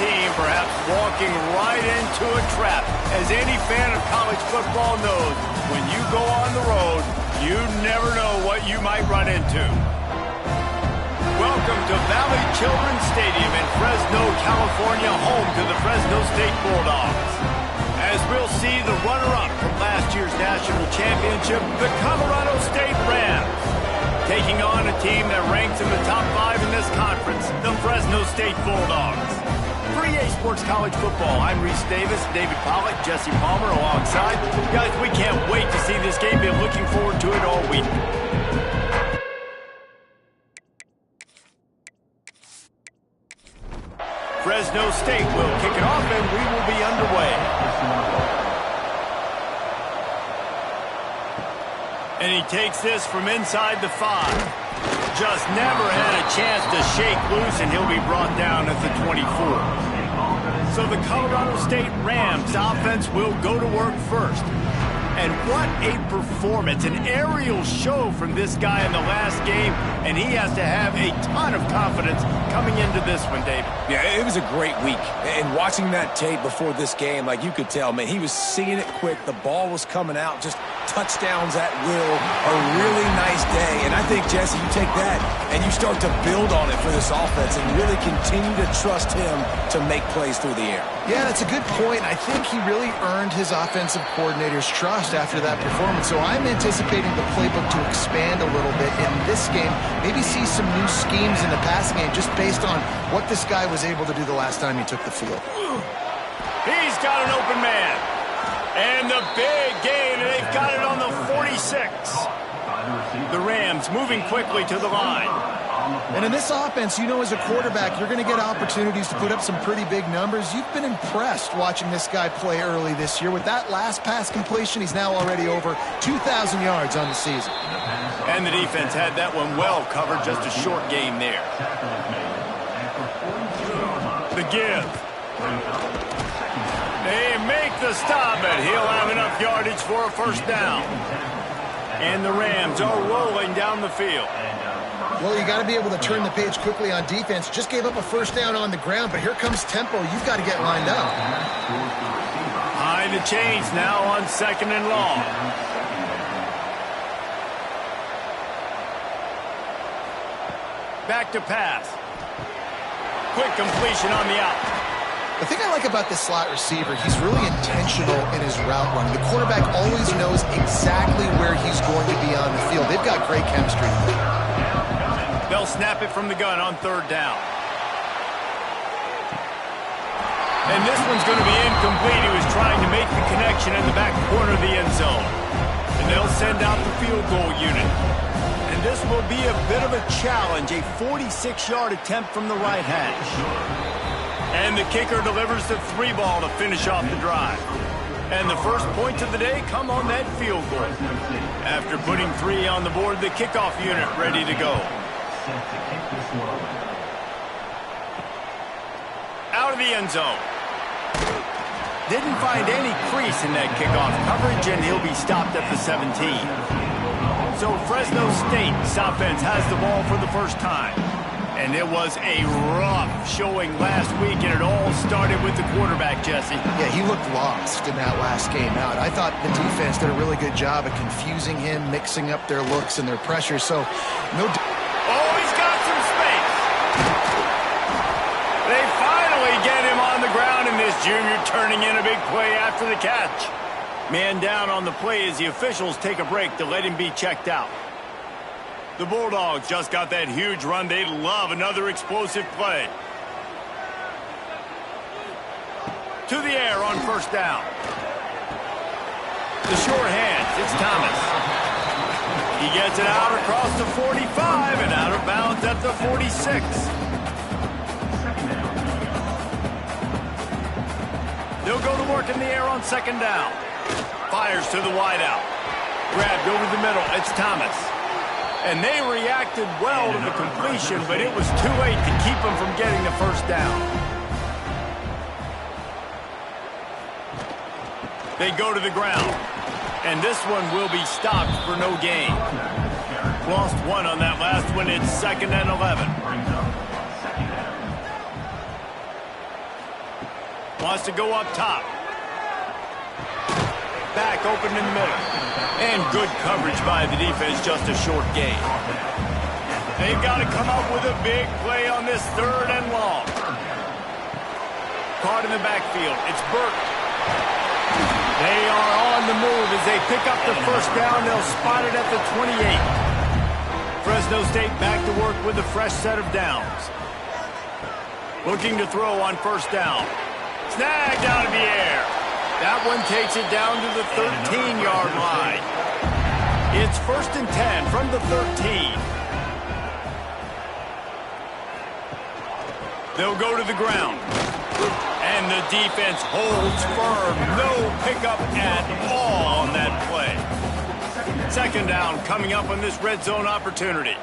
team perhaps walking right into a trap. As any fan of college football knows, when you go on the road, you never know what you might run into. Welcome to Valley Children's Stadium in Fresno, California, home to the Fresno State Bulldogs. As we'll see the runner-up from last year's national championship, the Colorado State Rams, taking on a team that ranks in the top 5 in this conference, the Fresno State Bulldogs. For EA Sports College Football, I'm Reese Davis, David Pollack, Jesse Palmer alongside. Guys, we can't wait to see this game. Been looking forward to it all week. Fresno State will kick it off, and we will be underway. And he takes this from inside the 5. Just never had a chance to shake loose, and he'll be brought down at the 24. So the Colorado State Rams offense will go to work first. And what a performance, an aerial show from this guy in the last game, and he has to have a ton of confidence coming into this one, David. Yeah, it was a great week. And watching that tape before this game, like, you could tell, man, he was seeing it quick. The ball was coming out, just touchdowns at will. A really nice day. And I think, Jesse, you take that and you start to build on it for this offense and really continue to trust him to make plays through the air. Yeah, that's a good point. I think he really earned his offensive coordinator's trust after that performance. So I'm anticipating the playbook to expand a little bit in this game. Maybe see some new schemes in the passing game just based on what this guy was able to do the last time he took the field. He's got an open man. And the big gain, and they've got it on the 46. The Rams moving quickly to the line. And in this offense, you know, as a quarterback, you're going to get opportunities to put up some pretty big numbers. You've been impressed watching this guy play early this year. With that last pass completion, he's now already over 2,000 yards on the season. And the defense had that one well covered, just a short game there. The give. They make the stop, and he'll have enough yardage for a first down. And the Rams are rolling down the field. Well, you got to be able to turn the page quickly on defense. Just gave up a first down on the ground, but here comes tempo. You've got to get lined up. High the chains now on 2nd and long. Back to pass. Quick completion on the out. The thing I like about this slot receiver, he's really intentional in his route run. The quarterback always knows exactly where he's going to be on the field. They've got great chemistry. They'll snap it from the gun on 3rd down. And this one's going to be incomplete. He was trying to make the connection in the back corner of the end zone. And they'll send out the field goal unit. And this will be a bit of a challenge, a 46-yard attempt from the right hash. And the kicker delivers the 3 ball to finish off the drive. And the first points of the day come on that field goal. After putting 3 on the board, the kickoff unit ready to go. Out of the end zone. Didn't find any crease in that kickoff coverage, and he'll be stopped at the 17. So Fresno State's offense has the ball for the first time. And it was a rough showing last week, and it all started with the quarterback, Jesse. Yeah, he looked lost in that last game out. I thought the defense did a really good job of confusing him, mixing up their looks and their pressure. So, no... Oh, he's got some space. They finally get him on the ground, and this junior turning in a big play after the catch. Man down on the play as the officials take a break to let him be checked out. The Bulldogs just got that huge run. They love another explosive play. To the air on 1st down. The short hands, it's Thomas. He gets it out across the 45 and out of bounds at the 46. They'll go to work in the air on 2nd down. Fires to the wideout. Grabbed over the middle, it's Thomas. And they reacted well to the completion, but it was too late to keep them from getting the first down. They go to the ground. And this one will be stopped for no gain. Lost 1 on that last one. It's 2nd and 11. Wants to go up top. Back open in the middle. And good coverage by the defense, just a short gain. They've got to come up with a big play on this 3rd and long. Caught in the backfield. It's Burke. They are on the move as they pick up the first down. They'll spot it at the 28. Fresno State back to work with a fresh set of downs. Looking to throw on first down. Snagged out of the air. That one takes it down to the 13-yard line. It's 1st and 10 from the 13. They'll go to the ground. And the defense holds firm. No pickup at all on that play. 2nd down coming up on this red zone opportunity.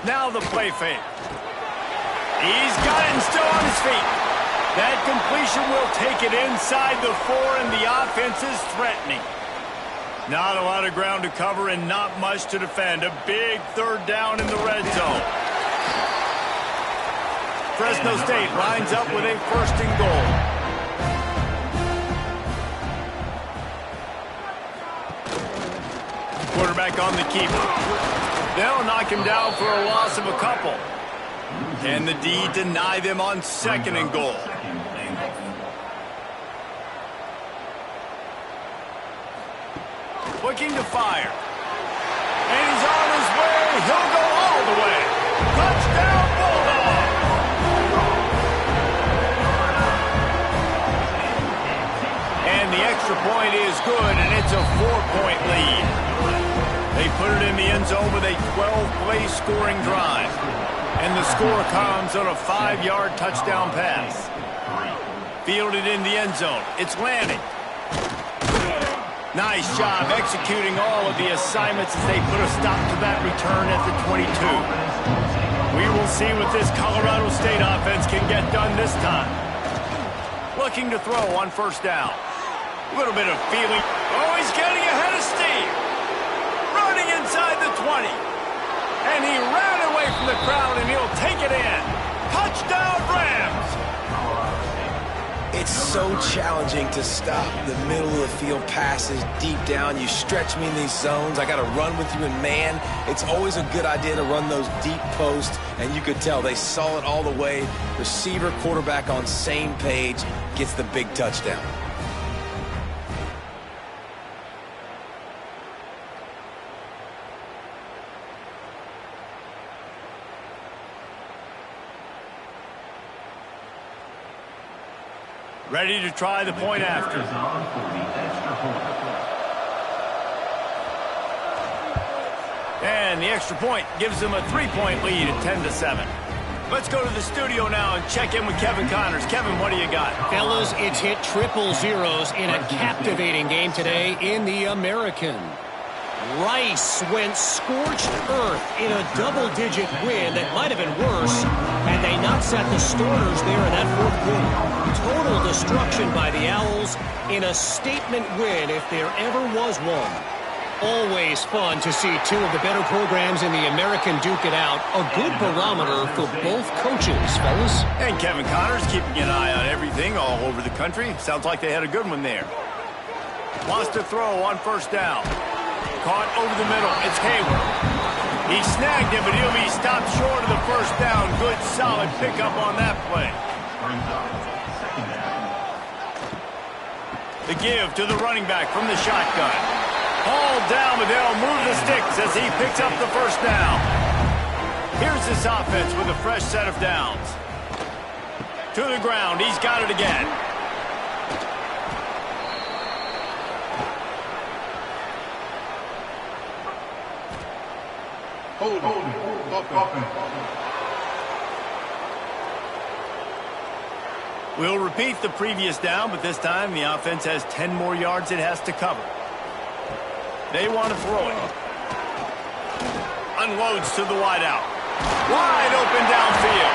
Now the play fake. He's got it and still on his feet. That completion will take it inside the 4, and the offense is threatening. Not a lot of ground to cover and not much to defend. A big 3rd down in the red zone. Fresno State lines up with a 1st and goal. Quarterback on the keeper. They'll knock him down for a loss of a couple. Can the D deny them on 2nd and goal? Looking to fire. And he's on his way. He'll go all the way. Touchdown, Bulldog! And the extra point is good, and it's a 4-point lead. They put it in the end zone with a 12-play scoring drive. And the score comes on a 5-yard touchdown pass. Fielded in the end zone. It's landing. Nice job executing all of the assignments as they put a stop to that return at the 22. We will see what this Colorado State offense can get done this time. Looking to throw on first down. A little bit of feeling. Oh, he's getting ahead of steam. Running inside the 20. And he ran away from the crowd, and he'll take it in. Touchdown, Rams! It's so challenging to stop the middle of the field passes deep down. You stretch me in these zones. I got to run with you in man. It's always a good idea to run those deep posts, and you could tell they saw it all the way. Receiver, quarterback on same page, gets the big touchdown. Ready to try the point after. And the extra point gives them a 3-point lead at 10-7. Let's go to the studio now and check in with Kevin Connors. Kevin, what do you got? Fellas, it's hit triple zeros in a captivating game today in the American. Rice went scorched earth in a double-digit win that might have been worse had they not sat the starters there in that 4th quarter. Total destruction by the Owls in a statement win if there ever was one. Always fun to see two of the better programs in the American duke it out. A good barometer for both coaches, fellas. And Kevin Connors keeping an eye on everything all over the country. Sounds like they had a good one there. Wants to throw on first down. Caught over the middle. It's Hayward. He snagged him, but he'll be stopped short of the first down. Good, solid pickup on that play. The give to the running back from the shotgun. Hauled down, but they'll move the sticks as he picks up the first down. Here's this offense with a fresh set of downs. To the ground. He's got it again. We'll repeat the previous down, but this time the offense has 10 more yards it has to cover. They want to throw it. Unloads to the wideout. Wide open downfield.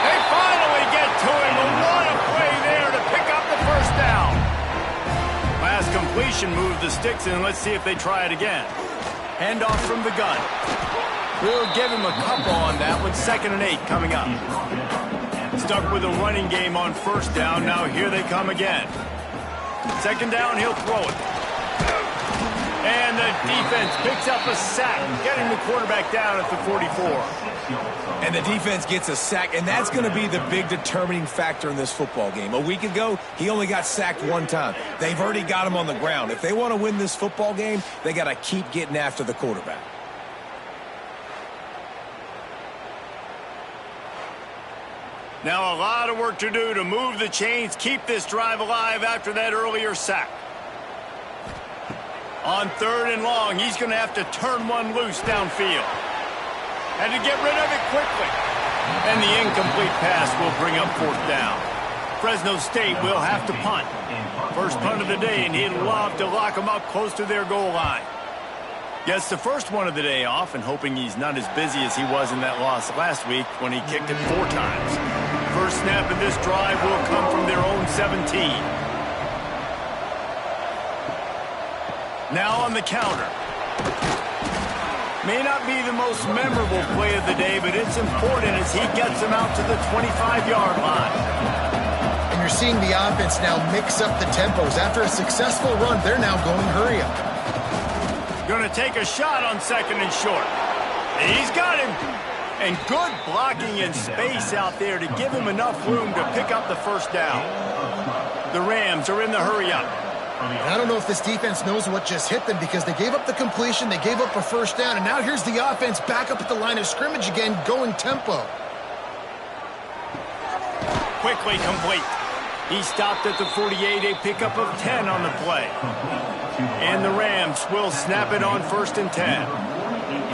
They finally get to him, and what a play there to pick up the first down. Last completion moved the sticks in. Let's see if they try it again. Handoff from the gun. We'll give him a couple on that one. 2nd and 8 coming up. stuck with a running game on first down. Now here they come again. Second down, he'll throw it. And the defense picks up a sack, getting the quarterback down at the 44. And the defense gets a sack, and that's going to be the big determining factor in this football game. A week ago, he only got sacked one time. They've already got him on the ground. If they want to win this football game, they got to keep getting after the quarterback. Now a lot of work to do to move the chains, keep this drive alive after that earlier sack. On third and long, he's going to have to turn one loose downfield. And to get rid of it quickly. And the incomplete pass will bring up fourth down. Fresno State will have to punt. First punt of the day, and he'd love to lock them up close to their goal line. Gets the first one of the day off, and hoping he's not as busy as he was in that loss last week when he kicked it 4 times. First snap of this drive will come from their own 17. Now on the counter. May not be the most memorable play of the day, but it's important as he gets them out to the 25-yard line. And you're seeing the offense now mix up the tempos. After a successful run, they're now going hurry up. Going to take a shot on second and short. He's got him. And good blocking in space out there to give him enough room to pick up the first down. The Rams are in the hurry up. And I don't know if this defense knows what just hit them because they gave up the completion, they gave up a first down, and now here's the offense back up at the line of scrimmage again, going tempo. Quickly complete. He stopped at the 48, a pickup of 10 on the play. And the Rams will snap it on first and 10.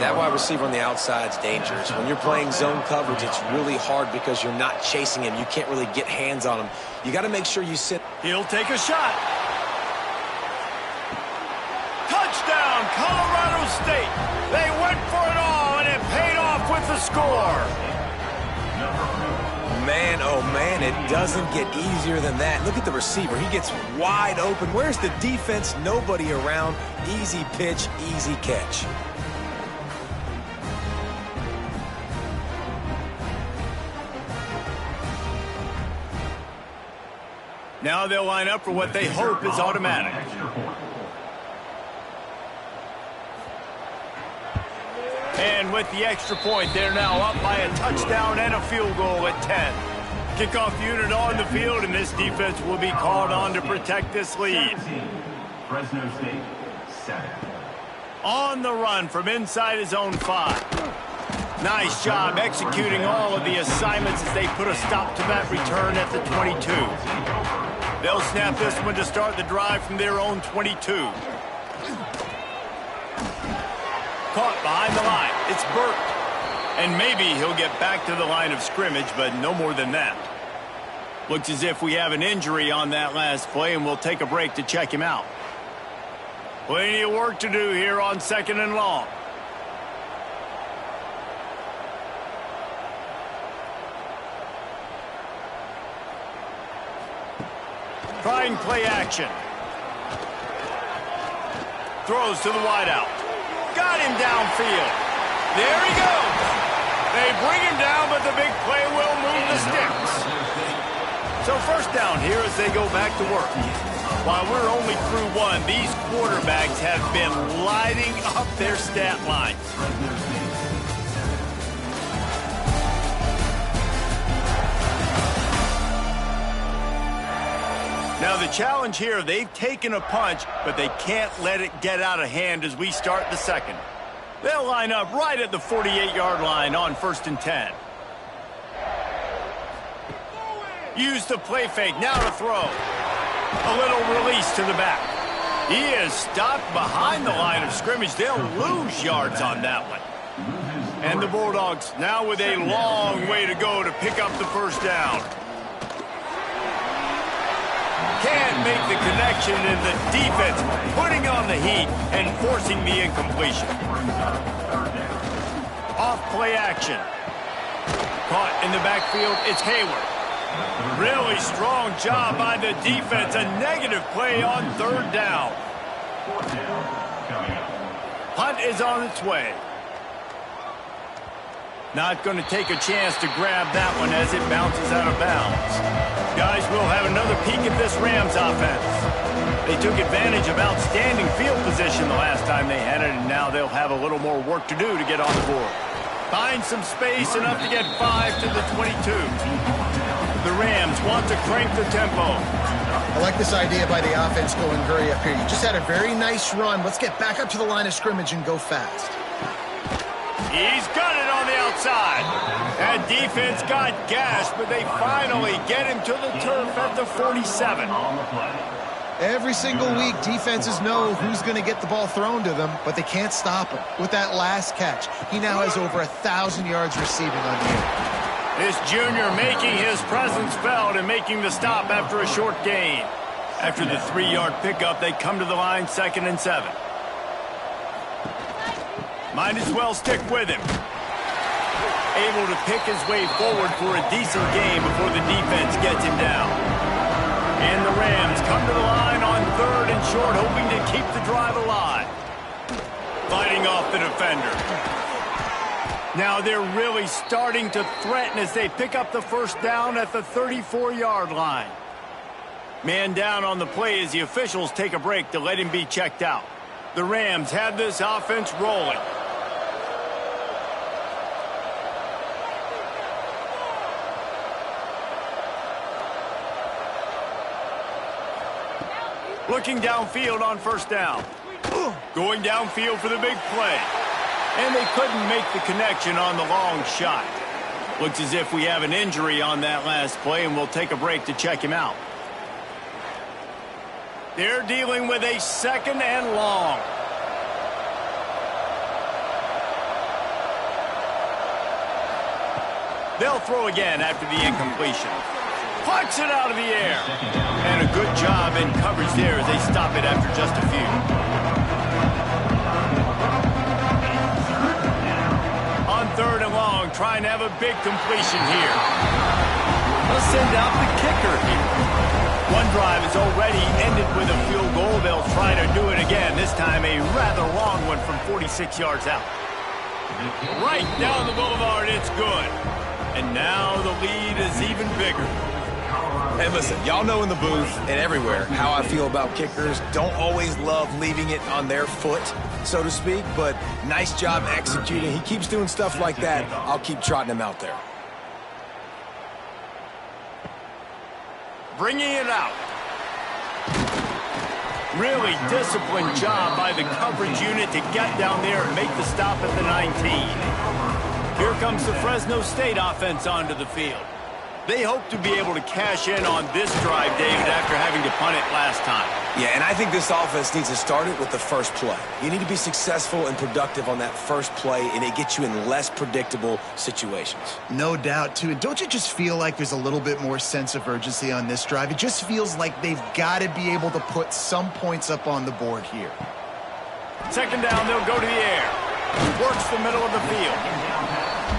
That wide receiver on the outside is dangerous. When you're playing zone coverage, it's really hard because you're not chasing him. You can't really get hands on him. You got to make sure you sit. He'll take a shot. Touchdown, Colorado State. They went for it all, and it paid off with the score. Man, oh man, it doesn't get easier than that. Look at the receiver. He gets wide open. Where's the defense? Nobody around. Easy pitch, easy catch. Now they'll line up for what they hope is automatic. And with the extra point, they're now up by a touchdown and a field goal at 10. Kickoff unit on the field, and this defense will be called on to protect this lead. Fresno State, 7. On the run from inside his own 5. Nice job executing all of the assignments as they put a stop to that return at the 22. They'll snap this one to start the drive from their own 22. Caught behind the line. It's Burt. And maybe he'll get back to the line of scrimmage, but no more than that. Looks as if we have an injury on that last play, and we'll take a break to check him out. Plenty of work to do here on second and long. Trying play action. Throws to the wideout. Got him downfield. There he goes. They bring him down, but the big play will move the sticks. So first down here as they go back to work. While we're only through one, these quarterbacks have been lighting up their stat lines. Now the challenge here, they've taken a punch, but they can't let it get out of hand as we start the second. They'll line up right at the 48-yard line on first and 10. Use the play fake, now to throw. A little release to the back. He is stopped behind the line of scrimmage. They'll lose yards on that one. And the Bulldogs now with a long way to go to pick up the first down. Can't make the connection, and the defense putting on the heat and forcing the incompletion. Off play action. Caught in the backfield, it's Hayward. Really strong job by the defense. A negative play on third down. Punt is on its way. Not going to take a chance to grab that one as it bounces out of bounds. Guys, we'll have another peek at this Rams offense. They took advantage of outstanding field position the last time they had it, and now they'll have a little more work to do to get on the board. Find some space, enough to get 5 to the 22. The Rams want to crank the tempo. I like this idea by the offense going very up here. You just had a very nice run. Let's get back up to the line of scrimmage and go fast. He's got it on the outside. That defense got gashed, but they finally get him to the turf at the 47. Every single week, defenses know who's going to get the ball thrown to them, but they can't stop him. With that last catch, he now has over 1,000 yards receiving on the year. This junior making his presence felt and making the stop after a short gain. After the 3-yard pickup, they come to the line 2nd and 7. Might as well stick with him. Able to pick his way forward for a decent game before the defense gets him down. And the Rams come to the line on 3rd and short, hoping to keep the drive alive. Fighting off the defender. Now they're really starting to threaten as they pick up the first down at the 34-yard line. Man down on the play as the officials take a break to let him be checked out. The Rams have this offense rolling. Looking downfield on 1st down. Going downfield for the big play. And they couldn't make the connection on the long shot. Looks as if we have an injury on that last play, and we'll take a break to check him out. They're dealing with a 2nd and long. They'll throw again after the incompletion. Plucks it out of the air. And a good job in coverage there as they stop it after just a few. On 3rd and long, trying to have a big completion here. They'll send out the kicker here. One drive is already ended with a field goal. They'll try to do it again. This time a rather long one from 46 yards out. Right down the boulevard, it's good. And now the lead is even bigger. Hey, listen, y'all know in the booth and everywhere how I feel about kickers. Don't always love leaving it on their foot, so to speak, but nice job executing. He keeps doing stuff like that. I'll keep trotting him out there. Bringing it out. Really disciplined job by the coverage unit to get down there and make the stop at the 19. Here comes the Fresno State offense onto the field. They hope to be able to cash in on this drive, David, after having to punt it last time. Yeah, and I think this offense needs to start it with the first play. You need to be successful and productive on that first play, and it gets you in less predictable situations. No doubt, too. And don't you just feel like there's a little bit more sense of urgency on this drive? It just feels like they've got to be able to put some points up on the board here. 2nd down, they'll go to the air. Works the middle of the field.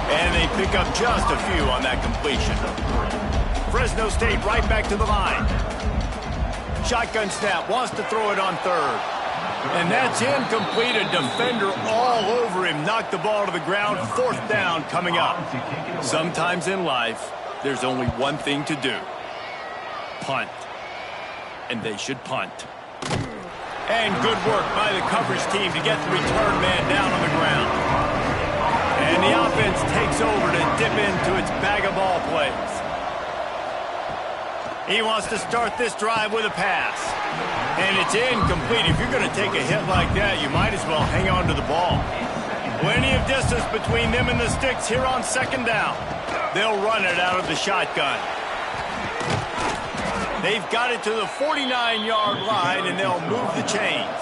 And they pick up just a few on that completion. Fresno State right back to the line. Shotgun snap, wants to throw it on 3rd. And that's incomplete. A defender all over him. Knocked the ball to the ground. 4th down coming up. Sometimes in life, there's only one thing to do. Punt. And they should punt. And good work by the coverage team to get the return man down on the ground. And the offense takes over to dip into its bag of ball plays. He wants to start this drive with a pass. And it's incomplete. If you're going to take a hit like that, you might as well hang on to the ball. Plenty of distance between them and the sticks here on 2nd down. They'll run it out of the shotgun. They've got it to the 49-yard line, and they'll move the chains.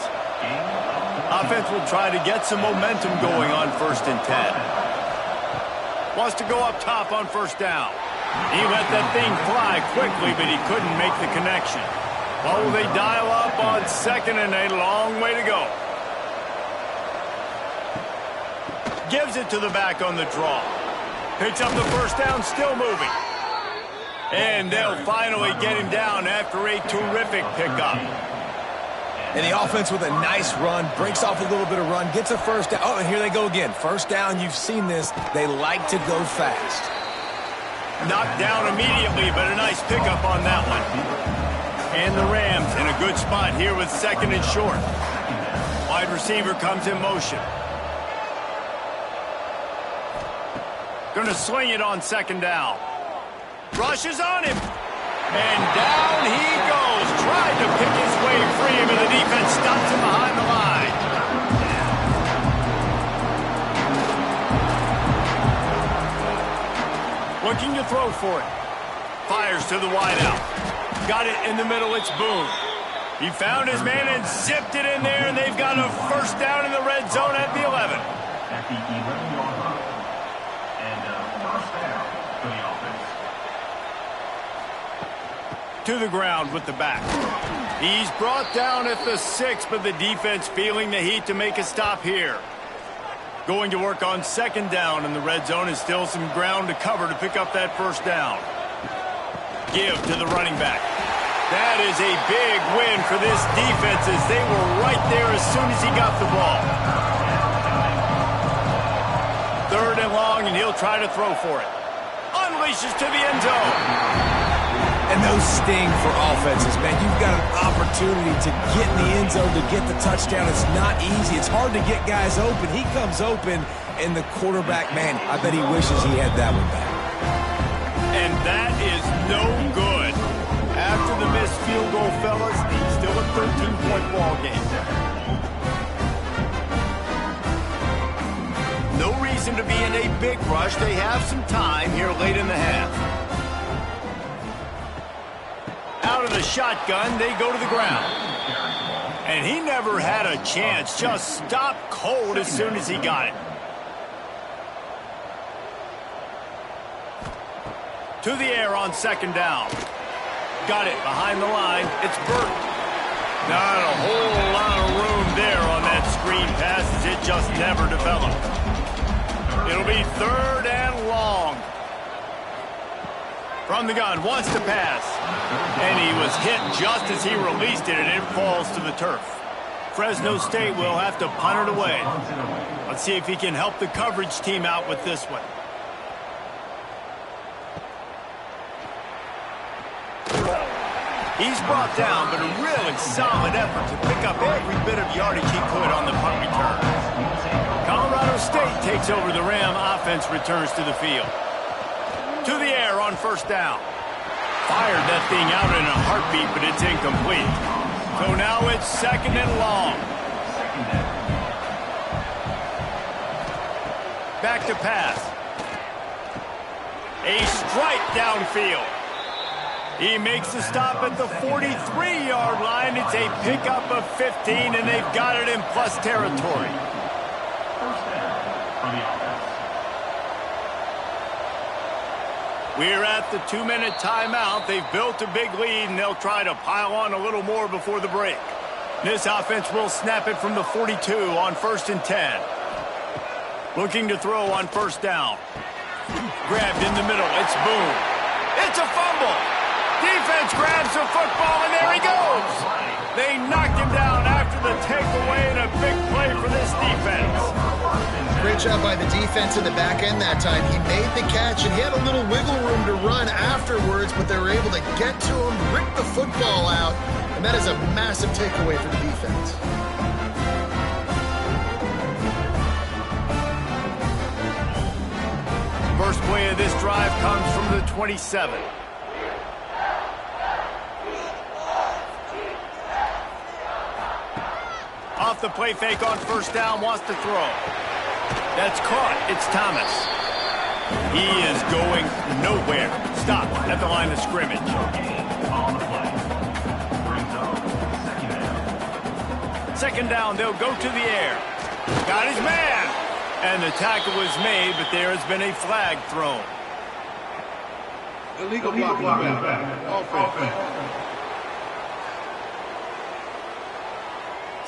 Offense will try to get some momentum going on 1st and 10. Wants to go up top on 1st down. He let that thing fly quickly, but he couldn't make the connection. Oh, they dial up on 2nd and a long way to go. Gives it to the back on the draw. Picks up the 1st down, still moving. And they'll finally get him down after a terrific pickup. And the offense with a nice run, breaks off a little bit of run, gets a first down. Oh, and here they go again. First down, you've seen this. They like to go fast. Knocked down immediately, but a nice pickup on that one. And the Rams in a good spot here with 2nd and short. Wide receiver comes in motion. Going to sling it on 2nd down. Rushes on him. And down he goes. Tried to pick his way free, but the defense stops him behind the line. Looking to throw for it. Fires to the wideout. Got it in the middle. It's Boone. He found his man and zipped it in there, and they've got a first down in the red zone at the 11. At the 11-yard line. And first down for the offense. To the ground with the back. He's brought down at the 6, but the defense feeling the heat to make a stop here. Going to work on 2nd down in the red zone, is still some ground to cover to pick up that first down. Give to the running back. That is a big win for this defense as they were right there as soon as he got the ball. 3rd and long, and he'll try to throw for it. Unleashes to the end zone. And those sting for offenses, man. You've got an opportunity to get in the end zone, to get the touchdown. It's not easy. It's hard to get guys open. He comes open, and the quarterback, man, I bet he wishes he had that one back. And that is no good. After the missed field goal, fellas, it's still a 13-point ball game. No reason to be in a big rush. They have some time here late in the half. Out of the shotgun, they go to the ground. And he never had a chance. Just stopped cold as soon as he got it. To the air on 2nd down. Got it behind the line. It's Burt. Not a whole lot of room there on that screen pass as it just never developed. It'll be 3rd and long. From the gun, wants to pass. And he was hit just as he released it, and it falls to the turf. Fresno State will have to punt it away. Let's see if he can help the coverage team out with this one. He's brought down, but a really solid effort to pick up every bit of yardage he could on the punt return. Colorado State takes over the Ram. Offense returns to the field. To the air on 1st down. Fired that thing out in a heartbeat, but it's incomplete. So now it's 2nd and long. Back to pass. A strike downfield. He makes the stop at the 43-yard line. It's a pickup of 15, and they've got it in plus territory. First down for the offense. We're at the 2-minute timeout. They've built a big lead, and they'll try to pile on a little more before the break. This offense will snap it from the 42 on 1st and 10. Looking to throw on 1st down. Grabbed in the middle. It's Boone. It's a fumble. Defense grabs the football, and there he goes. They knocked him down after the takeaway, and a big play for this defense. Great job by the defense in the back end that time. He made the catch, and he had a little wiggle room to run afterwards, but they were able to get to him, rip the football out, and that is a massive takeaway for the defense. First play of this drive comes from the 27. Off the play fake on 1st down, wants to throw. That's caught. It's Thomas. He is going nowhere. Stop at the line of scrimmage. On the play. Brings up 2nd down, they'll go to the air. Got his man. And the tackle was made, but there has been a flag thrown. Illegal blocking back. Offense.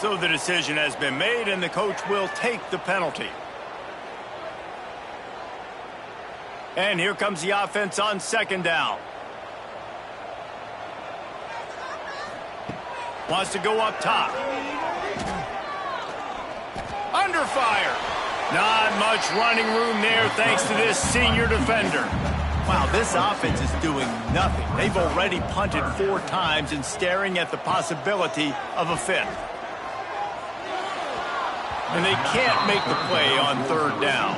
So the decision has been made, and the coach will take the penalty. And here comes the offense on 2nd down. Wants to go up top. Under fire. Not much running room there thanks to this senior defender. Wow, this offense is doing nothing. They've already punted 4 times and staring at the possibility of a 5th. And they can't make the play on 3rd down.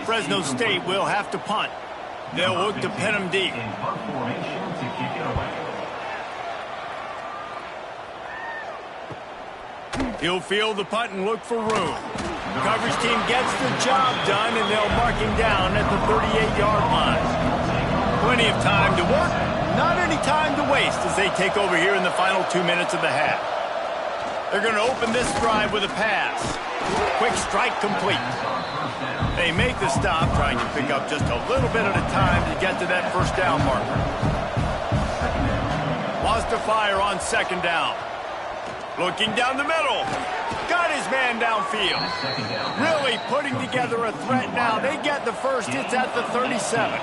Fresno State will have to punt. They'll look to pin them deep. In punt formation to kick it away. He'll field the punt and look for room. Coverage team gets the job done, and they'll mark him down at the 38-yard line. Plenty of time to work, not any time to waste as they take over here in the final 2 minutes of the half. They're going to open this drive with a pass. Quick strike complete. They make the stop, trying to pick up just a little bit at a time to get to that 1st down marker. Wants to fire on 2nd down. Looking down the middle. Got his man downfield. Really putting together a threat now. They get the first. It's at the 37.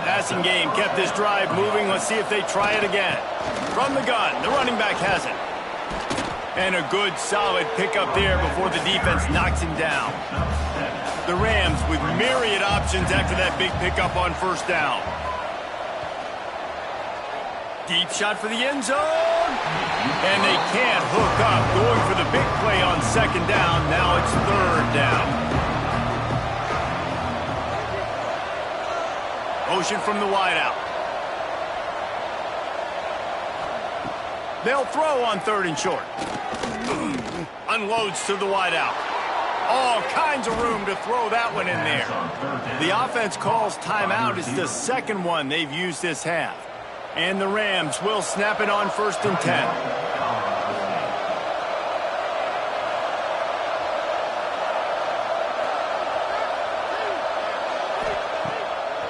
Passing game kept this drive moving. Let's see if they try it again. From the gun, the running back has it. And a good, solid pickup there before the defense knocks him down. The Rams with myriad options after that big pickup on 1st down. Deep shot for the end zone. And they can't hook up. Going for the big play on 2nd down. Now it's 3rd down. Motion from the wideout. They'll throw on 3rd and short. Unloads to the wideout. All kinds of room to throw that one in there. The offense calls timeout. It's the 2nd one they've used this half. And the Rams will snap it on 1st and 10.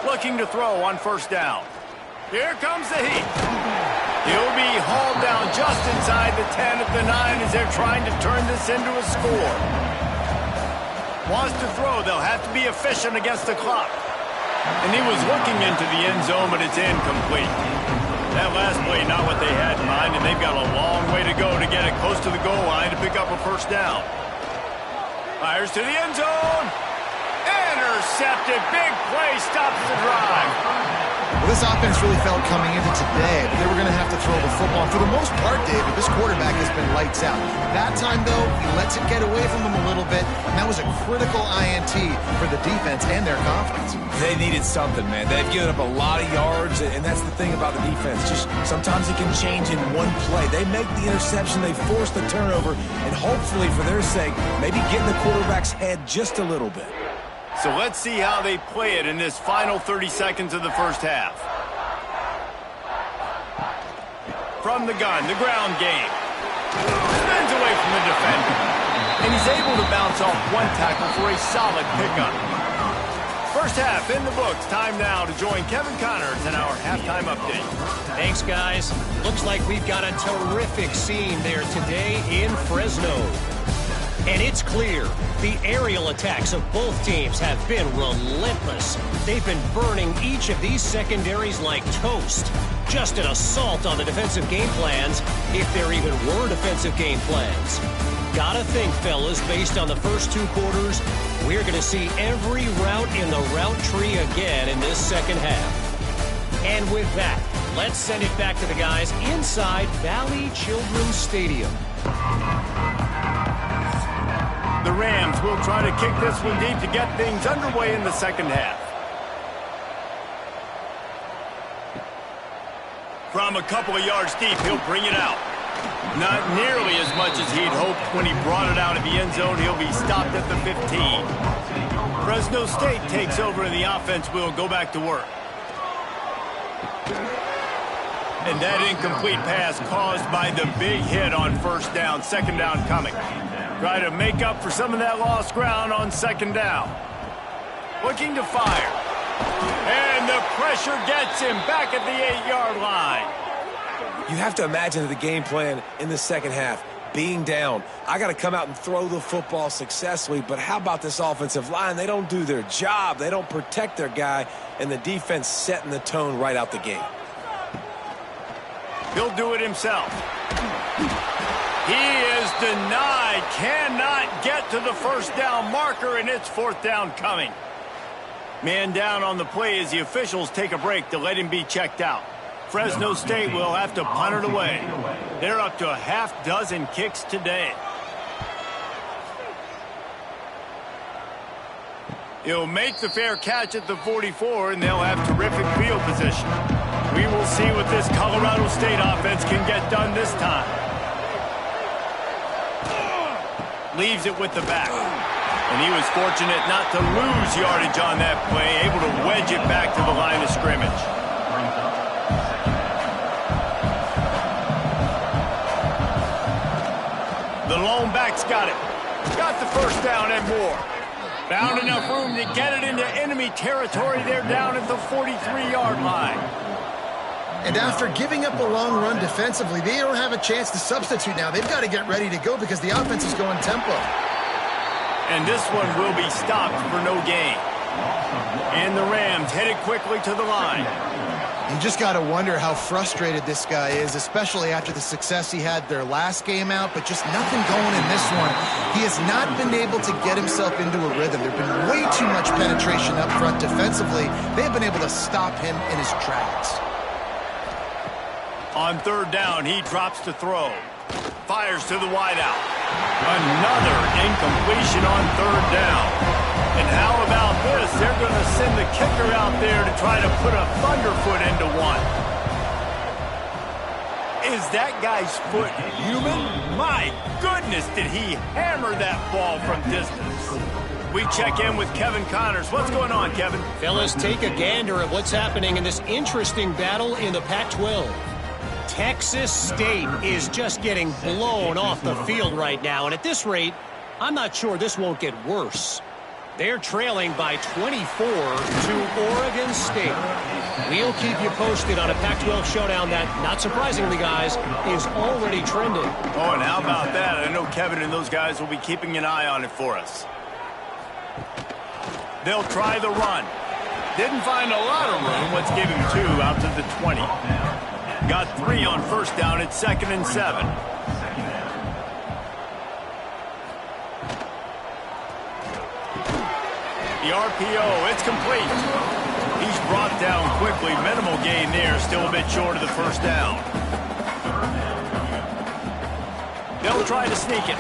Looking to throw on 1st down. Here comes the heat. He'll be hauled down just inside the 10 at the 9 as they're trying to turn this into a score. Wants to throw. They'll have to be efficient against the clock. And he was looking into the end zone, but it's incomplete. That last play, not what they had in mind, and they've got a long way to go to get it close to the goal line to pick up a 1st down. Fires to the end zone. Intercepted. Big play. Stops the drive. Well, this offense really felt coming into today, but they were going to have to throw the football. And for the most part, David, this quarterback has been lights out. That time, though, he lets it get away from them a little bit, and that was a critical INT for the defense and their confidence. They needed something, man. They've given up a lot of yards, and that's the thing about the defense. Just sometimes it can change in one play. They make the interception, they force the turnover, and hopefully, for their sake, maybe get in the quarterback's head just a little bit. So let's see how they play it in this final 30 seconds of the 1st half. From the gun, the ground game. Spins away from the defender. And he's able to bounce off 1 tackle for a solid pickup. 1st half in the books. Time now to join Kevin Connors in our halftime update. Thanks, guys. Looks like we've got a terrific scene there today in Fresno. And it's clear, the aerial attacks of both teams have been relentless. They've been burning each of these secondaries like toast. Just an assault on the defensive game plans, if there even were defensive game plans. Gotta think, fellas, based on the first 2 quarters, we're going to see every route in the route tree again in this 2nd half. And with that, let's send it back to the guys inside Valley Children's Stadium. The Rams will try to kick this one deep to get things underway in the 2nd half. From a couple of yards deep, he'll bring it out. Not nearly as much as he'd hoped when he brought it out of the end zone. He'll be stopped at the 15. Fresno State takes over and the offense will go back to work. And that incomplete pass caused by the big hit on 1st down. 2nd down coming. Try to make up for some of that lost ground on 2nd down. Looking to fire. And the pressure gets him back at the 8-yard line. You have to imagine the game plan in the 2nd half. Being down, I got to come out and throw the football successfully, but how about this offensive line? They don't do their job. They don't protect their guy, and the defense setting the tone right out the gate. He'll do it himself. He is denied. Cannot get to the first down marker, and it's fourth down coming. Man down on the play as the officials take a break to let him be checked out. Fresno State will have to punt it away. They're up to a half dozen kicks today. He'll make the fair catch at the 44, and they'll have terrific field position. We will see what this Colorado State offense can get done this time. Leaves it with the back. And he was fortunate not to lose yardage on that play, able to wedge it back to the line of scrimmage. The lone back's got it. Got the first down and more. Found enough room to get it into enemy territory. They're down at the 43-yard line. And after giving up a long run defensively, they don't have a chance to substitute now. They've got to get ready to go because the offense is going tempo. And this one will be stopped for no gain. And the Rams headed quickly to the line. You just got to wonder how frustrated this guy is, especially after the success he had their last game out, but just nothing going in this one. He has not been able to get himself into a rhythm. There's been way too much penetration up front defensively. They've been able to stop him in his tracks. On third down, he drops to throw. Fires to the wideout. Another incompletion on third down. And how about this? They're going to send the kicker out there to try to put a thunderfoot into one. Is that guy's foot human? My goodness, did he hammer that ball from distance. We check in with Kevin Connors. What's going on, Kevin? Fellas, take a gander at what's happening in this interesting battle in the Pac-12. Texas State is just getting blown off the field right now, and at this rate, I'm not sure this won't get worse. They're trailing by 24 to Oregon State. We'll keep you posted on a Pac-12 showdown that, not surprisingly, guys, is already trending. Oh, and how about that? I know Kevin and those guys will be keeping an eye on it for us. They'll try the run. Didn't find a lot of room. Let's give him 2 out to the 20. Got 3 on first down at 2nd and 7. The RPO, it's complete. He's brought down quickly. Minimal gain there, still a bit short of the first down. They'll try to sneak it.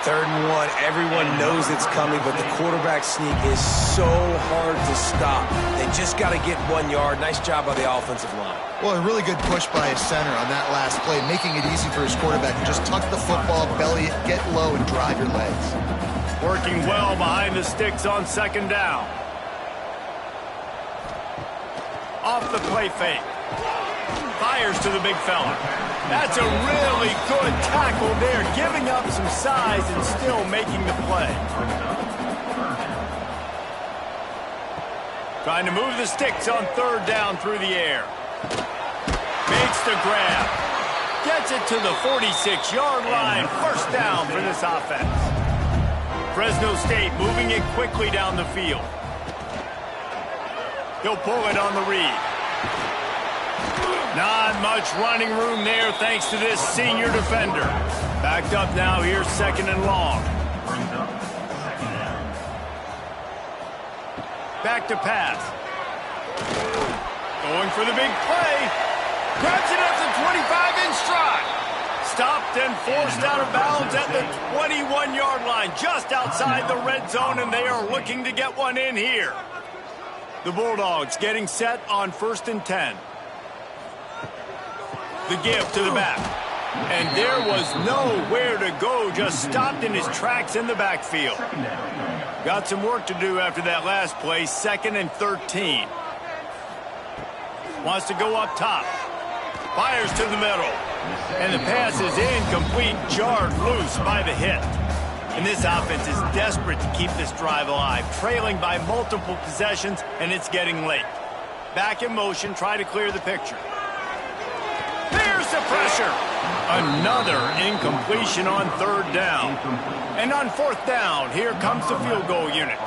3rd and 1, everyone knows it's coming, but the quarterback sneak is so hard to stop. They just got to get 1 yard. Nice job by the offensive line. Well, a really good push by his center on that last play, making it easy for his quarterback to just tuck the football, belly it, get low, and drive your legs. Working well behind the sticks on 2nd down. Off the play fake. Fires to the big fella. That's a really good tackle there, giving up some size and still making the play. Trying to move the sticks on 3rd down through the air. Makes the grab. Gets it to the 46-yard line. First down for this offense. Fresno State moving it quickly down the field. He'll pull it on the read. Not much running room there thanks to this senior defender. Backed up now here, 2nd and long. Back to pass. Going for the big play. Grabs it at the 25 in stride. Stopped and forced out of bounds at the 21-yard line, just outside the red zone, and they are looking to get one in here. The Bulldogs getting set on 1st and 10. The give to the back. And there was nowhere to go, just stopped in his tracks in the backfield. Got some work to do after that last play, 2nd and 13. Wants to go up top. Fires to the middle. And the pass is incomplete, jarred loose by the hit. And this offense is desperate to keep this drive alive, trailing by multiple possessions, and it's getting late. Back in motion, try to clear the picture. There's the pressure. Another incompletion on 3rd down. And on 4th down, here comes the field goal unit.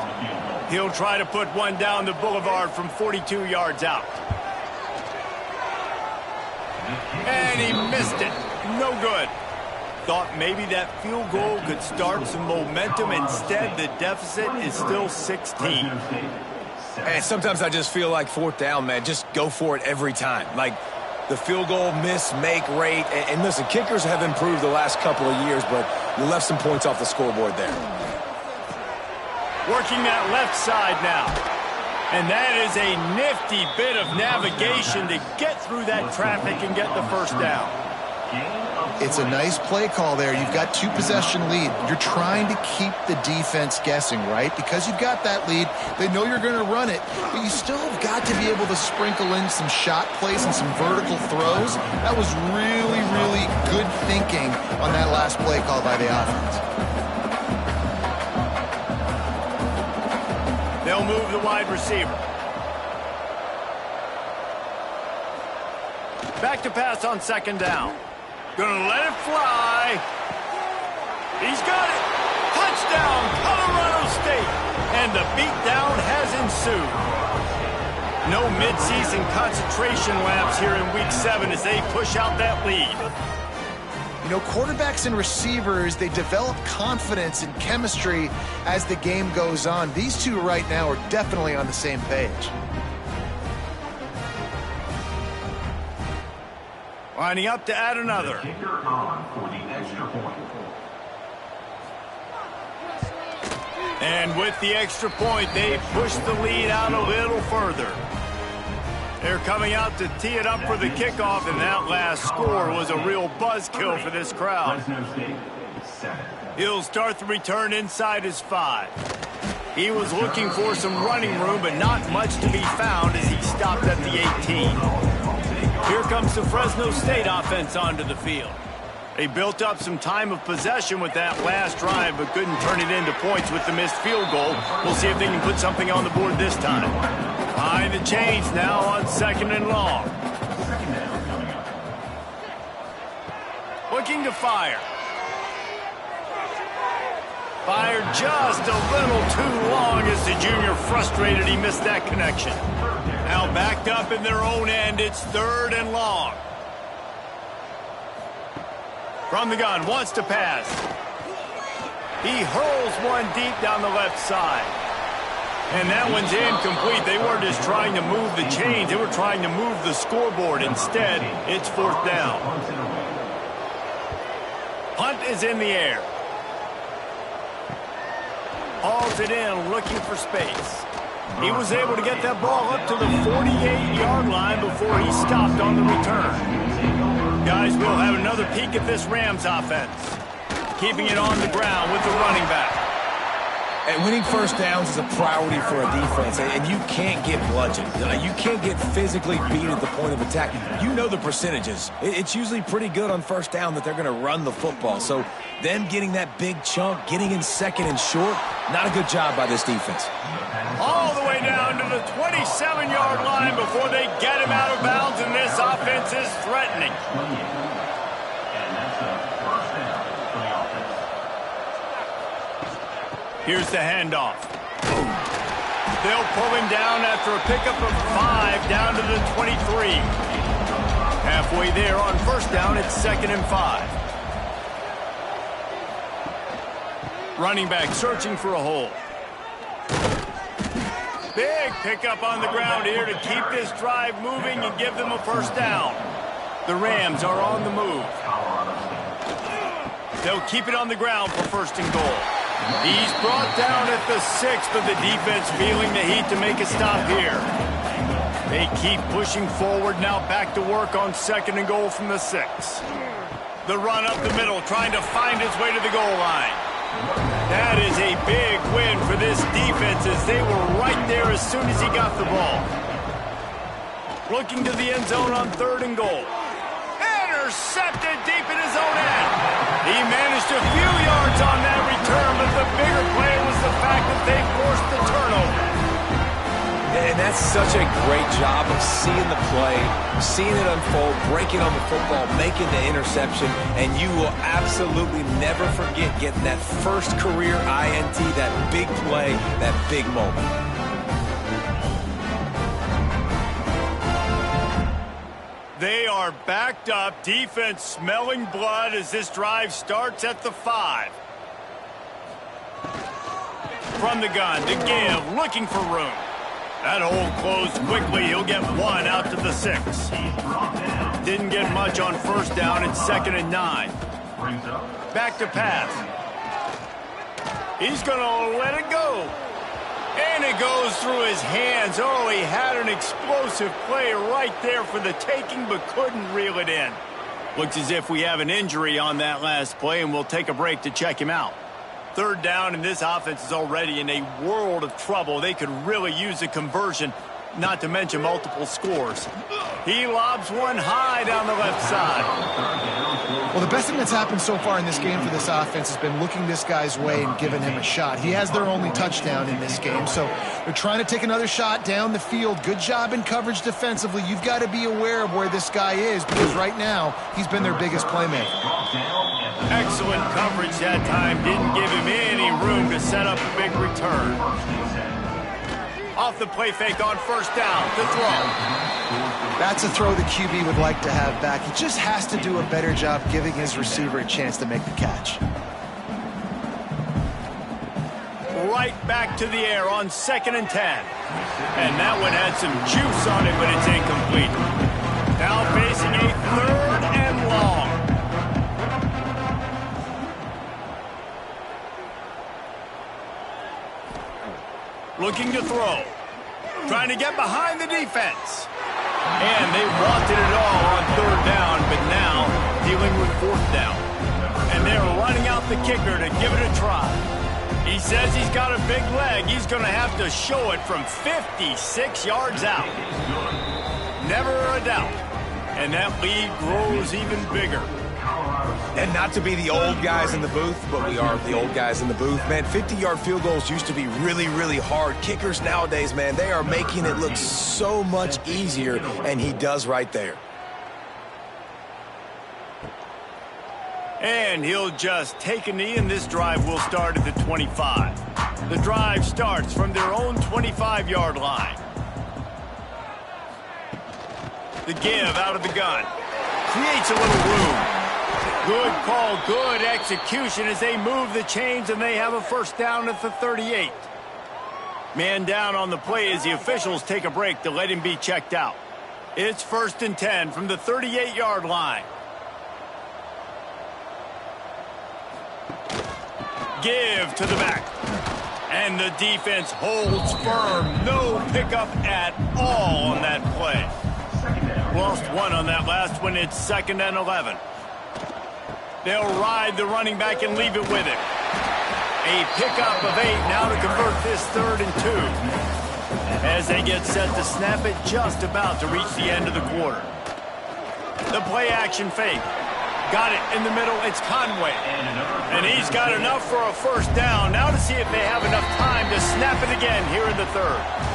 He'll try to put one down the boulevard from 42 yards out. And he missed it. No good. Thought maybe that field goal could start some momentum. Instead, the deficit is still 16. And sometimes I just feel like fourth down, man, just go for it every time. Like the field goal miss-make rate. And listen, kickers have improved the last couple of years, but you left some points off the scoreboard there. Working that left side now. And that is a nifty bit of navigation to get through that traffic and get the first down. It's a nice play call there. You've got 2-possession lead. You're trying to keep the defense guessing, right? Because you've got that lead, they know you're going to run it, but you still have got to be able to sprinkle in some shot plays and some vertical throws. That was really, really good thinking on that last play call by the offense. They'll move the wide receiver. Back to pass on second down. Gonna let it fly. He's got it. Touchdown, Colorado State. And the beatdown has ensued. No midseason concentration laps here in Week 7 as they push out that lead. You know, quarterbacks and receivers, they develop confidence and chemistry as the game goes on. These two right now are definitely on the same page. Lining up to add another. Kicker on for the extra point. And with the extra point, they push the lead out a little further. They're coming out to tee it up for the kickoff, and that last score was a real buzzkill for this crowd. Fresno State, 7. He'll start the return inside his 5. He was looking for some running room, but not much to be found as he stopped at the 18. Here comes the Fresno State offense onto the field. They built up some time of possession with that last drive, but couldn't turn it into points with the missed field goal. We'll see if they can put something on the board this time. Behind the chains now on second and long. Looking to fire. Fired just a little too long as the junior frustrated he missed that connection. Now backed up in their own end, it's third and long. From the gun, wants to pass. He hurls one deep down the left side. And that one's incomplete. They weren't just trying to move the chains, they were trying to move the scoreboard. Instead, it's fourth down. Punt is in the air. Hauls it in, looking for space. He was able to get that ball up to the 48-yard line before he stopped on the return. Guys, we'll have another peek at this Rams offense. Keeping it on the ground with the running back. And winning first downs is a priority for a defense, and you can't get bludgeoned. You can't get physically beat at the point of attack. You know the percentages. It's usually pretty good on first down that they're going to run the football. So them getting that big chunk, getting in second and short, not a good job by this defense. All the way down to the 27-yard line before they get him out of bounds, and this offense is threatening. And that's a first down for the offense. Here's the handoff. They'll pull him down after a pickup of 5 down to the 23. Halfway there on first down, it's second and 5. Running back searching for a hole. Big pickup on the ground here to keep this drive moving and give them a first down. The Rams are on the move. They'll keep it on the ground for first and goal. He's brought down at the 6, but the defense feeling the heat to make a stop here. They keep pushing forward, now back to work on second and goal from the 6. The run up the middle, trying to find his way to the goal line. That is a big win for this defense as they were right there as soon as he got the ball. Looking to the end zone on third and goal. Intercepted deep in his own end. He managed a few yards on that return, but the bigger play was the fact that they forced the turnover. And that's such a great job of seeing the play, seeing it unfold, breaking on the football, making the interception, and you will absolutely never forget getting that first career INT, that big play, that big moment. They are backed up, defense smelling blood as this drive starts at the 5. From the gun to give, looking for room. That hole closed quickly. He'll get one out to the 6. Didn't get much on first down. It's 2nd and 9. Back to pass. He's going to let it go. And it goes through his hands. Oh, he had an explosive play right there for the taking, but couldn't reel it in. Looks as if we have an injury on that last play, and we'll take a break to check him out. 3rd down, and this offense is already in a world of trouble. They could really use a conversion, not to mention multiple scores. He lobs one high down the left side. Well, the best thing that's happened so far in this game for this offense has been looking this guy's way and giving him a shot. He has their only touchdown in this game, so they're trying to take another shot down the field. Good job in coverage defensively. You've got to be aware of where this guy is because right now he's been their biggest playmaker. Excellent coverage that time. Didn't give him any room to set up a big return. Off the play fake on first down. The throw. That's a throw the QB would like to have back. He just has to do a better job giving his receiver a chance to make the catch. Right back to the air on 2nd and 10. And that one had some juice on it, but it's incomplete. Now facing a 3rd and long. Looking to throw. Trying to get behind the defense. And they wanted it all on 3rd down, but now dealing with 4th down. And they're running out the kicker to give it a try. He says he's got a big leg. He's going to have to show it from 56 yards out. Never a doubt. And that lead grows even bigger. And not to be the old guys in the booth, but we are the old guys in the booth. Man, 50-yard field goals used to be really, really hard. Kickers nowadays, man, they are making it look so much easier, and he does right there. And he'll just take a knee, and this drive will start at the 25. The drive starts from their own 25-yard line. The give out of the gun. Creates a little room. Good call, good execution as they move the chains, and they have a first down at the 38. Man down on the play as the officials take a break to let him be checked out. It's 1st and 10 from the 38-yard line. Give to the back. And the defense holds firm. No pickup at all on that play. Lost one on that last one. It's 2nd and 11. They'll ride the running back and leave it with him. A pickup of 8 now to convert this 3rd and 2. As they get set to snap it, just about to reach the end of the quarter. The play action fake. Got it in the middle. It's Conway. And he's got enough for a first down. Now to see if they have enough time to snap it again here in the 3rd.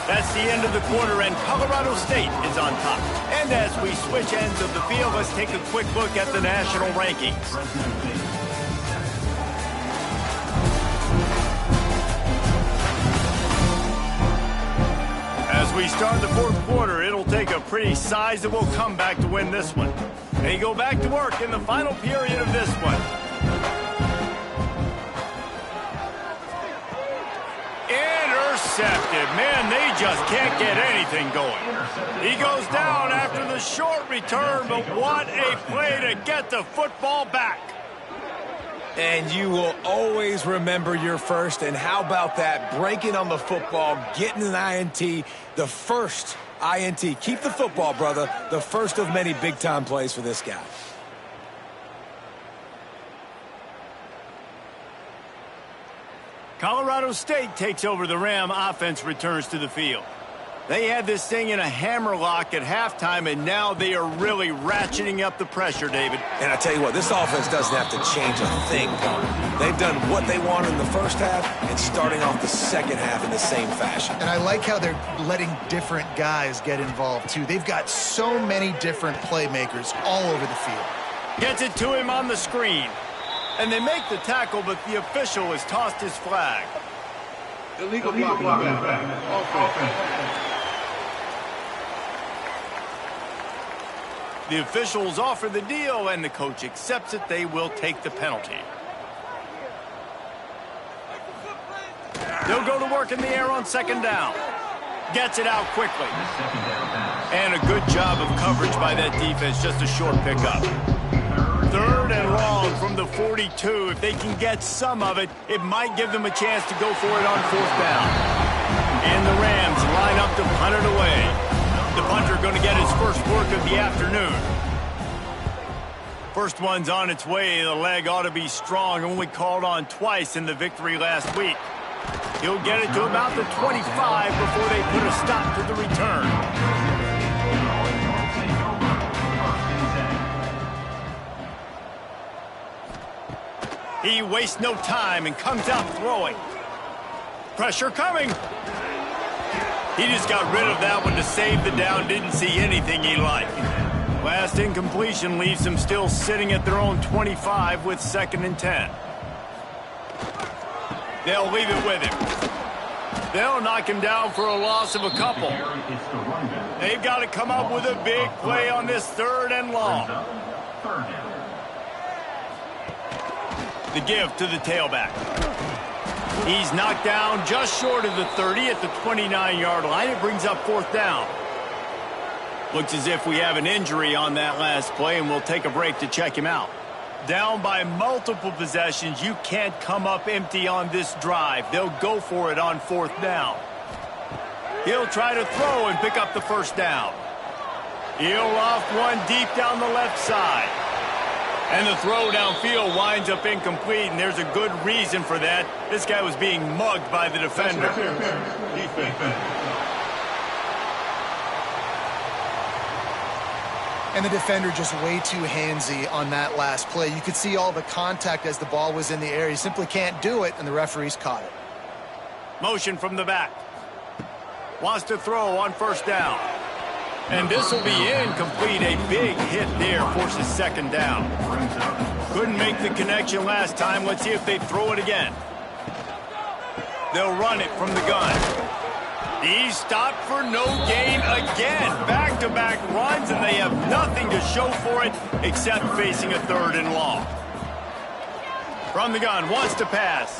That's the end of the quarter, and Colorado State is on top. And as we switch ends of the field, let's take a quick look at the national rankings. As we start the 4th quarter, it'll take a pretty sizable comeback to win this one. They go back to work in the final period of this one. Intercepted. Man, they just can't get anything going. He goes down after the short return, but what a play to get the football back. And you will always remember your first, and how about that? Breaking on the football, getting an INT, the first INT. Keep the football, brother. The first of many big-time plays for this guy. Colorado State takes over the Ram. Offense returns to the field. They had this thing in a hammerlock at halftime, and now they are really ratcheting up the pressure, David. And I tell you what, this offense doesn't have to change a thing. They've done what they wanted in the first half and starting off the second half in the same fashion. And I like how they're letting different guys get involved, too. They've got so many different playmakers all over the field. Gets it to him on the screen. And they make the tackle, but the official has tossed his flag. Illegal blocking. Offense. The officials offer the deal, and the coach accepts it. They will take the penalty. They'll go to work in the air on second down. Gets it out quickly. And a good job of coverage by that defense, just a short pickup. Third and long from the 42. If they can get some of it, it might give them a chance to go for it on fourth down. And the Rams line up to punt it away. The punter going to get his first work of the afternoon. First one's on its way. The leg ought to be strong. Only called on twice in the victory last week. He'll get it to about the 25 before they put a stop to the return. He wastes no time and comes out throwing. Pressure coming. He just got rid of that one to save the down. Didn't see anything he liked. Last incompletion leaves them still sitting at their own 25 with 2nd and 10. They'll leave it with him. They'll knock him down for a loss of a couple. They've got to come up with a big play on this 3rd and long. The give to the tailback. He's knocked down just short of the 30 at the 29-yard line. It brings up 4th down. Looks as if we have an injury on that last play, and we'll take a break to check him out. Down by multiple possessions, you can't come up empty on this drive. They'll go for it on 4th down. He'll try to throw and pick up the 1st down. He'll loft one deep down the left side. And the throw downfield winds up incomplete, and there's a good reason for that. This guy was being mugged by the defender. And the defender just way too handsy on that last play. You could see all the contact as the ball was in the air. He simply can't do it, and the referees caught it. Motion from the back. Wants to throw on 1st down. And this will be incomplete. A big hit there forces 2nd down. Couldn't make the connection last time. Let's see if they throw it again. They'll run it from the gun. He's stopped for no gain again. Back-to-back runs, and they have nothing to show for it except facing a 3rd and long. From the gun, wants to pass.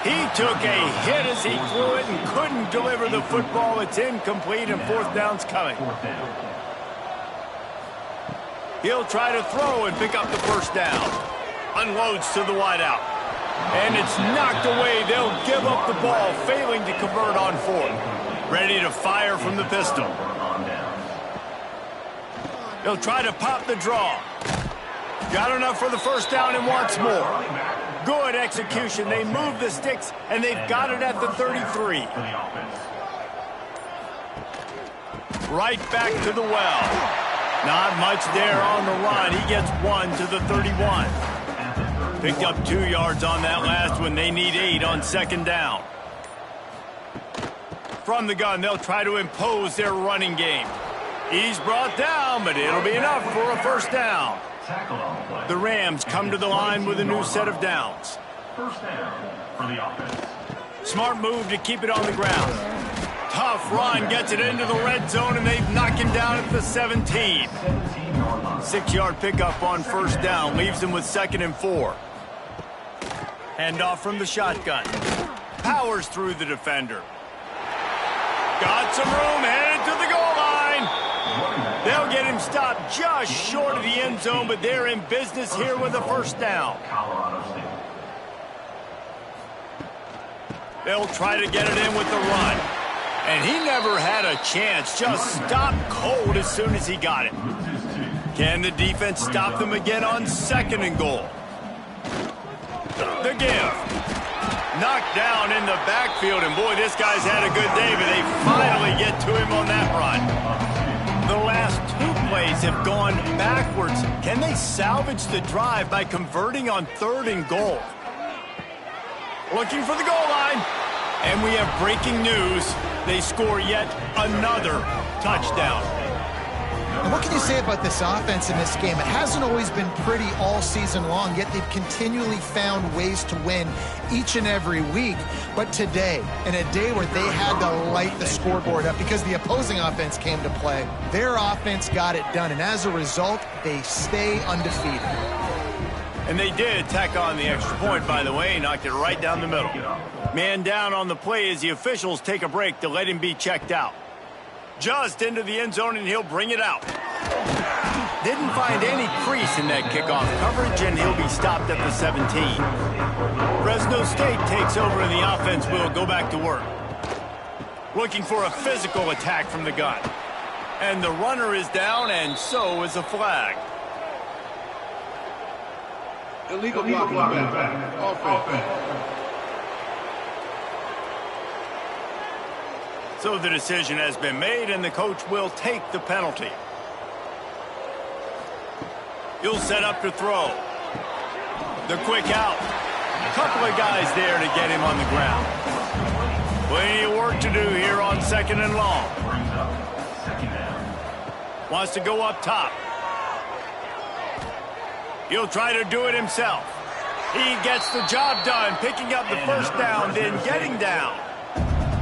He took a hit as he threw it and couldn't deliver the football. It's incomplete, and 4th down's coming. He'll try to throw and pick up the 1st down. Unloads to the wideout. And it's knocked away. They'll give up the ball, failing to convert on 4th. Ready to fire from the pistol. He'll try to pop the draw. Got enough for the 1st down and wants more. Good execution. They move the sticks, and they've got it at the 33. Right back to the well. Not much there on the line. He gets 1 to the 31. Picked up 2 yards on that last one. They need 8 on 2nd down. From the gun, they'll try to impose their running game. He's brought down, but it'll be enough for a 1st down. The Rams come to the line with a new set of downs. 1st down for the offense. Smart move to keep it on the ground. Tough run, gets it into the red zone, and they knock him down at the 17. 6-yard pickup on 1st down, leaves him with 2nd and 4. Handoff from the shotgun. Powers through the defender. Got some room, headed to the goal line. They'll get him stopped just short of the end zone, but they're in business here with a 1st down. They'll try to get it in with the run. And he never had a chance, just stopped cold as soon as he got it. Can the defense stop them again on 2nd and goal? The give. Knocked down in the backfield, and boy, this guy's had a good day, but they finally get to him on that run. The last 2 plays have gone backwards. Can they salvage the drive by converting on 3rd and goal? Looking for the goal line. And we have breaking news. They score yet another touchdown. And what can you say about this offense in this game? It hasn't always been pretty all season long, yet they've continually found ways to win each and every week. But today, in a day where they had to light the scoreboard up because the opposing offense came to play, their offense got it done. And as a result, they stay undefeated. And they did tack on the extra point, by the way, knocked it right down the middle. Man down on the play as the officials take a break to let him be checked out. Just into the end zone, and he'll bring it out. Didn't find any crease in that kickoff coverage, and he'll be stopped at the 17. Fresno State takes over, and the offense will go back to work. Looking for a physical attack from the gun. And the runner is down, and so is a flag. Illegal blocking back. Offense. So the decision has been made, and the coach will take the penalty. He'll set up to throw. The quick out. A couple of guys there to get him on the ground. Plenty of work to do here on 2nd and long. Wants to go up top. He'll try to do it himself. He gets the job done, picking up the first down, then getting down.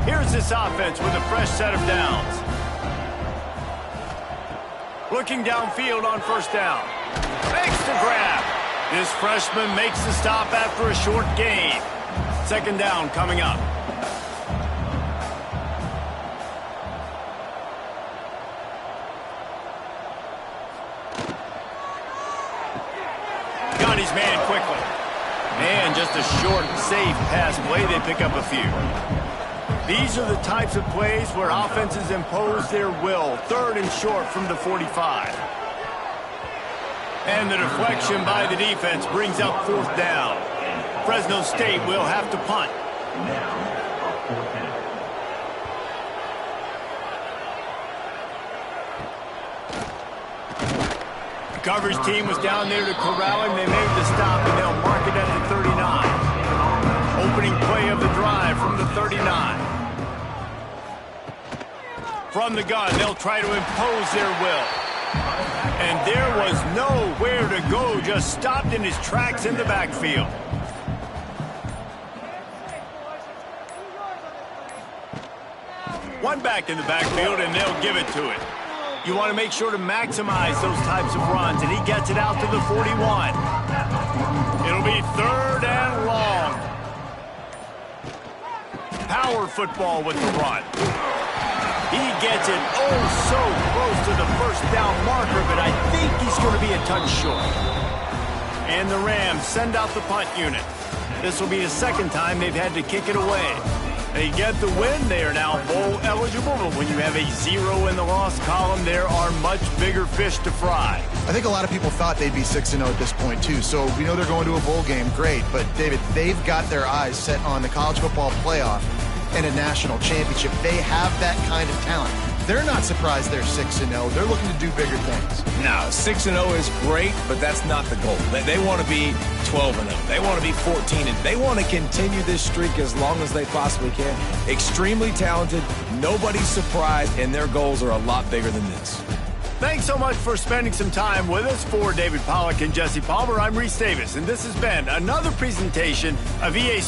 Here's this offense with a fresh set of downs. Looking downfield on first down. Makes the grab. This freshman makes the stop after a short gain. 2nd down coming up. Got his man quickly. And just a short, safe pass play. They pick up a few. These are the types of plays where offenses impose their will. 3rd and short from the 45. And the deflection by the defense brings up 4th down. Fresno State will have to punt. The coverage team was down there to corral him. They made the stop, and they'll mark it at the 39. Opening play of the drive from the 39. From the gun, they'll try to impose their will. And there was nowhere to go, just stopped in his tracks in the backfield. One back in the backfield, and they'll give it to it. You want to make sure to maximize those types of runs, and he gets it out to the 41. It'll be 3rd and long. Power football with the run. He gets it so close to the first down marker, but I think he's going to be a touch short. And the Rams send out the punt unit. This will be the 2nd time they've had to kick it away. They get the win. They are now bowl eligible, but when you have a 0 in the loss column, there are much bigger fish to fry. I think a lot of people thought they'd be 6-0 at this point, too. So we know they're going to a bowl game. Great. But, David, they've got their eyes set on the college football playoff and a national championship. They have that kind of talent. They're not surprised they're 6-0. They're looking to do bigger things. No, 6-0 is great, but that's not the goal. They want to be 12-0. They want to be 14-0. They want to continue this streak as long as they possibly can. Extremely talented. Nobody's surprised, and their goals are a lot bigger than this. Thanks so much for spending some time with us. For David Pollack and Jesse Palmer, I'm Reese Davis, and this has been another presentation of EA Sports.